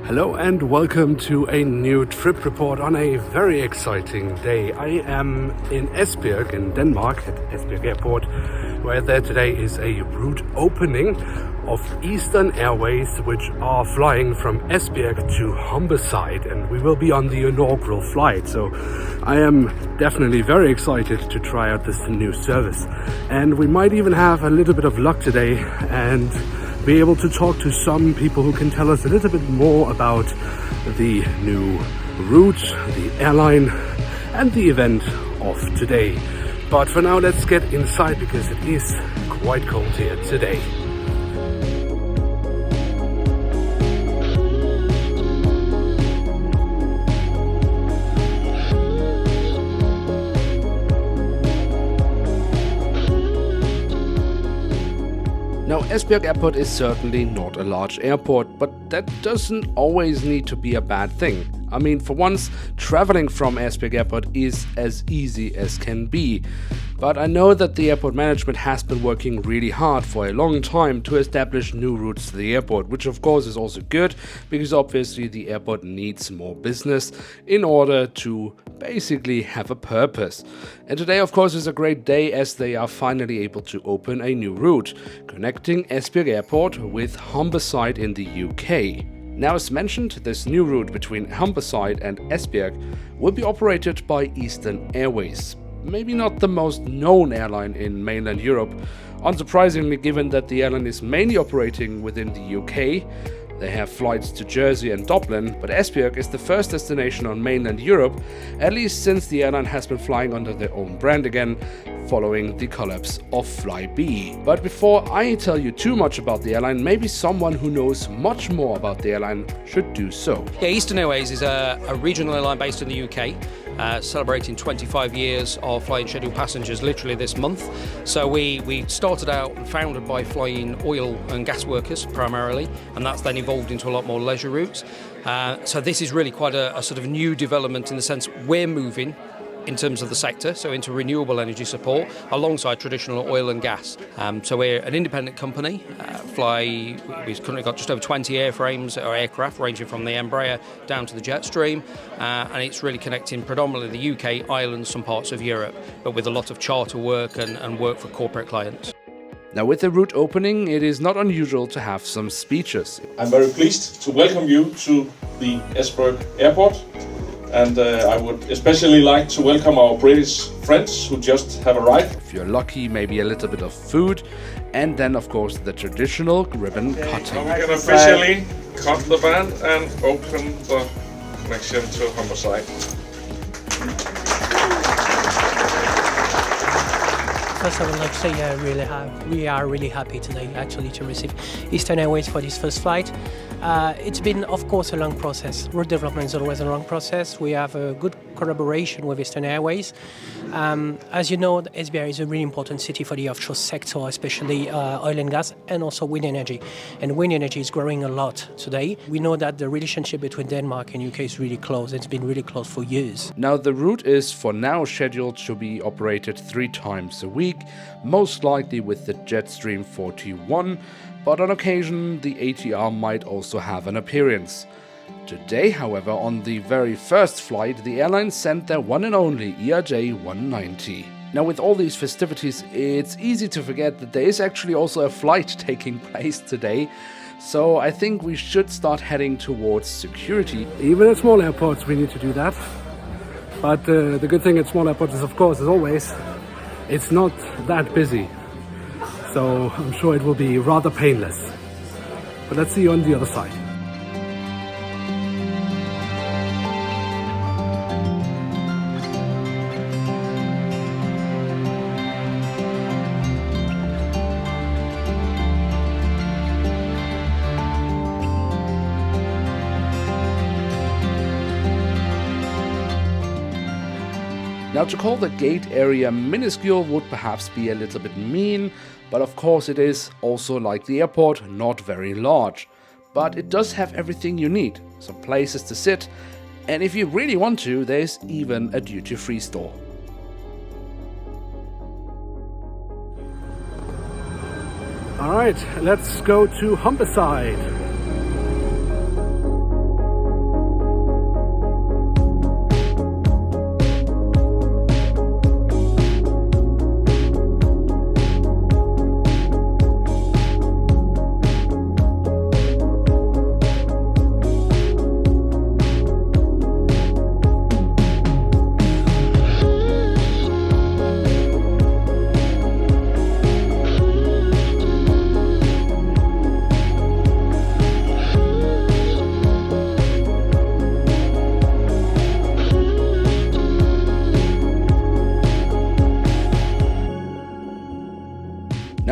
Hello and welcome to a new trip report on a very exciting day. I am in Esbjerg in Denmark at Esbjerg Airport, where there today is a route opening of Eastern Airways, which are flying from Esbjerg to Humberside, and we will be on the inaugural flight. So I am definitely very excited to try out this new service, and we might even have a little bit of luck today and be able to talk to some people who can tell us a little bit more about the new route, the airline, and the event of today. But for now, let's get inside because it is quite cold here today. Now, Esbjerg Airport is certainly not a large airport, but that doesn't always need to be a bad thing. I mean, for once, traveling from Esbjerg Airport is as easy as can be. But I know that the airport management has been working really hard for a long time to establish new routes to the airport, which of course is also good, because obviously the airport needs more business in order to basically have a purpose. And today, of course, is a great day as they are finally able to open a new route, connecting Esbjerg Airport with Humberside in the UK. Now, as mentioned, this new route between Humberside and Esbjerg will be operated by Eastern Airways. Maybe not the most known airline in mainland Europe, unsurprisingly given that the airline is mainly operating within the UK. They have flights to Jersey and Dublin, but Esbjerg is the first destination on mainland Europe, at least since the airline has been flying under their own brand again, following the collapse of Flybe. But before I tell you too much about the airline, maybe someone who knows much more about the airline should do so. Yeah, Eastern Airways is a regional airline based in the UK. Celebrating 25 years of flying scheduled passengers literally this month. So we started out and founded by flying oil and gas workers primarily, and that's then evolved into a lot more leisure routes. So this is really quite a sort of new development in the sense we're moving in terms of the sector, so into renewable energy support alongside traditional oil and gas. So we're an independent company, we've currently got just over 20 airframes or aircraft ranging from the Embraer down to the Jetstream, and it's really connecting predominantly the UK, Ireland, some parts of Europe, but with a lot of charter work and work for corporate clients. Now, with the route opening, it is not unusual to have some speeches. I'm very pleased to welcome you to the Esbjerg Airport. And I would especially like to welcome our British friends who just have arrived. If you're lucky, maybe a little bit of food, and then of course the traditional ribbon cutting. We can officially cut the band and open the connection to Humberside. First, I would like to say we are really happy today actually to receive Eastern Airways for this first flight. It's been, of course, a long process. Route development is always a long process. We have a good collaboration with Eastern Airways. As you know, Esbjerg is a really important city for the offshore sector, especially oil and gas, and also wind energy. And wind energy is growing a lot today. We know that the relationship between Denmark and UK is really close. It's been really close for years. Now, the route is for now scheduled to be operated 3 times a week, most likely with the Jetstream 41, but on occasion the ATR might also have an appearance. Today, however, on the very first flight, the airline sent their one and only ERJ190. Now, with all these festivities, it's easy to forget that there is actually also a flight taking place today. So I think we should start heading towards security. Even at small airports we need to do that. But the good thing at small airports is, of course, as always, it's not that busy. So I'm sure it will be rather painless. But let's see you on the other side. Now, to call the gate area minuscule would perhaps be a little bit mean, but of course it is also, like the airport, not very large. But it does have everything you need, some places to sit, and if you really want to, there's even a duty-free store. Alright, let's go to Humberside.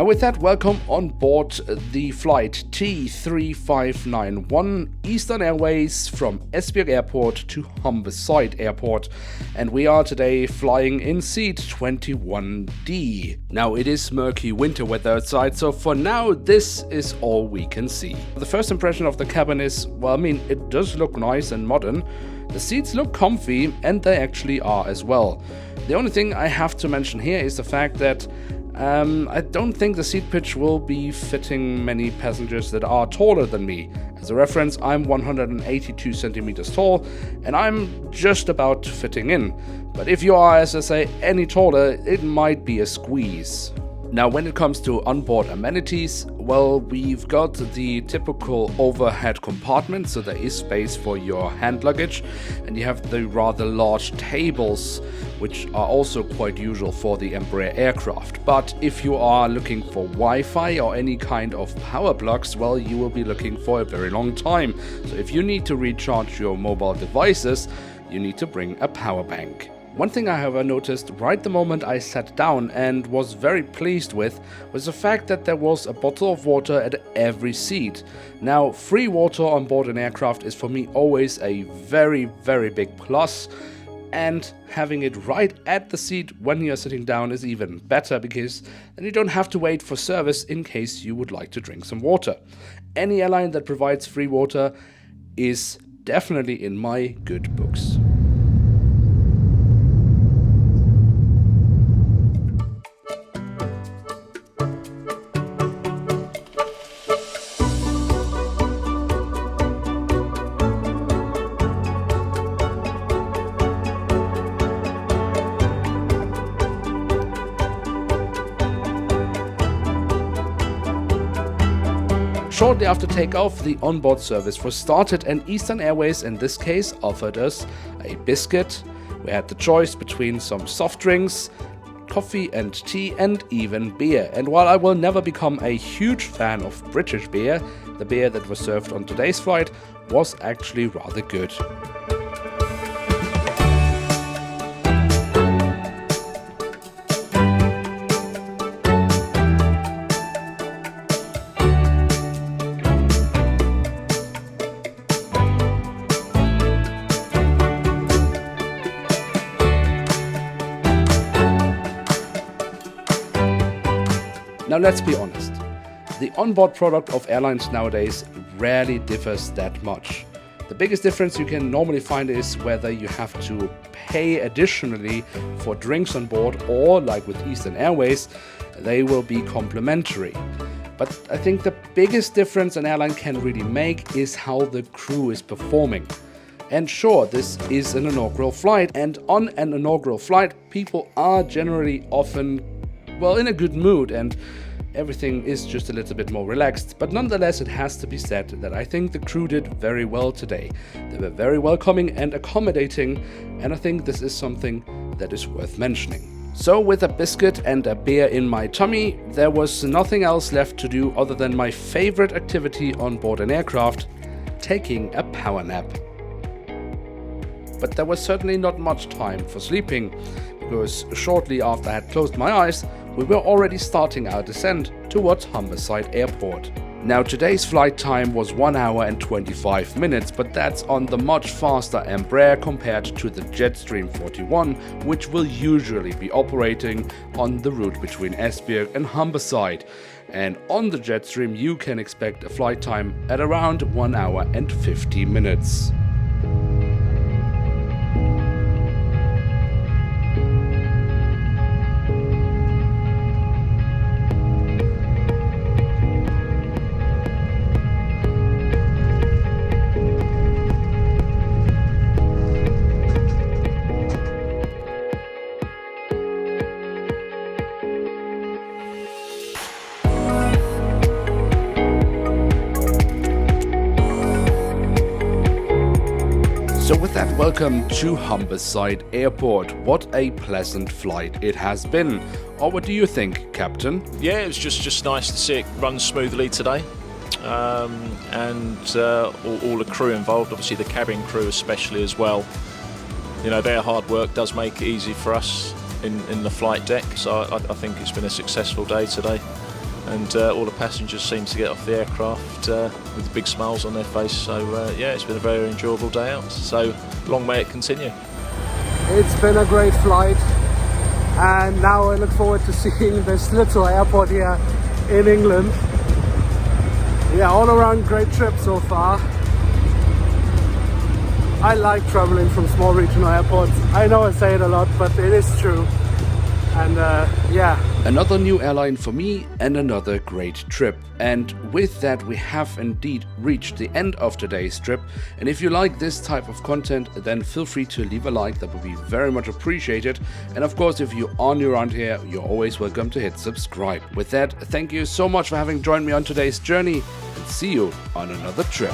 Now with that, welcome on board the flight T3591 Eastern Airways from Esbjerg Airport to Humberside Airport, and we are today flying in seat 21D. Now it is murky winter weather outside, so for now this is all we can see. The first impression of the cabin is, well, I mean, it does look nice and modern. The seats look comfy, and they actually are as well. The only thing I have to mention here is the fact that I don't think the seat pitch will be fitting many passengers that are taller than me. As a reference, I'm 182 centimeters tall, and I'm just about fitting in. But if you are, as I say, any taller, it might be a squeeze. Now, when it comes to onboard amenities, well, we've got the typical overhead compartment, so there is space for your hand luggage, and you have the rather large tables, which are also quite usual for the Embraer aircraft. But if you are looking for Wi-Fi or any kind of power plugs, well, you will be looking for a very long time. So if you need to recharge your mobile devices, you need to bring a power bank. One thing I have noticed right the moment I sat down and was very pleased with was the fact that there was a bottle of water at every seat. Now, free water on board an aircraft is for me always a very, very big plus, and having it right at the seat when you're sitting down is even better, because then you don't have to wait for service in case you would like to drink some water. Any airline that provides free water is definitely in my good books. Shortly after takeoff, the onboard service was started, and Eastern Airways in this case offered us a biscuit. We had the choice between some soft drinks, coffee and tea, and even beer. And while I will never become a huge fan of British beer, the beer that was served on today's flight was actually rather good. Now let's be honest, the onboard product of airlines nowadays rarely differs that much. The biggest difference you can normally find is whether you have to pay additionally for drinks on board, or like with Eastern Airways, they will be complimentary. But I think the biggest difference an airline can really make is how the crew is performing. And sure, this is an inaugural flight, and on an inaugural flight, people are generally often, well, in a good mood, and everything is just a little bit more relaxed. But nonetheless, it has to be said that I think the crew did very well today. They were very welcoming and accommodating, and I think this is something that is worth mentioning. So with a biscuit and a beer in my tummy, there was nothing else left to do other than my favorite activity on board an aircraft, taking a power nap. But there was certainly not much time for sleeping, because shortly after I had closed my eyes, we were already starting our descent towards Humberside Airport. Now, today's flight time was 1 hour and 25 minutes, but that's on the much faster Embraer compared to the Jetstream 41, which will usually be operating on the route between Esbjerg and Humberside. And on the Jetstream, you can expect a flight time at around 1 hour and 50 minutes. So with that, welcome to Humberside Airport. What a pleasant flight it has been. Or what do you think, Captain? Yeah, it was just nice to see it run smoothly today. And all the crew involved, obviously the cabin crew especially as well. You know, their hard work does make it easy for us in the flight deck. So I think it's been a successful day today. and all the passengers seem to get off the aircraft with big smiles on their face. So yeah, it's been a very enjoyable day out. So long may it continue. It's been a great flight, and now I look forward to seeing this little airport here in England. Yeah, all around great trip so far. I like traveling from small regional airports. I know I say it a lot, but it is true. And yeah. Another new airline for me and another great trip. And with that, we have indeed reached the end of today's trip. And if you like this type of content, then feel free to leave a like. That would be very much appreciated. And of course, if you are new around here, you're always welcome to hit subscribe. With that, thank you so much for having joined me on today's journey, and see you on another trip.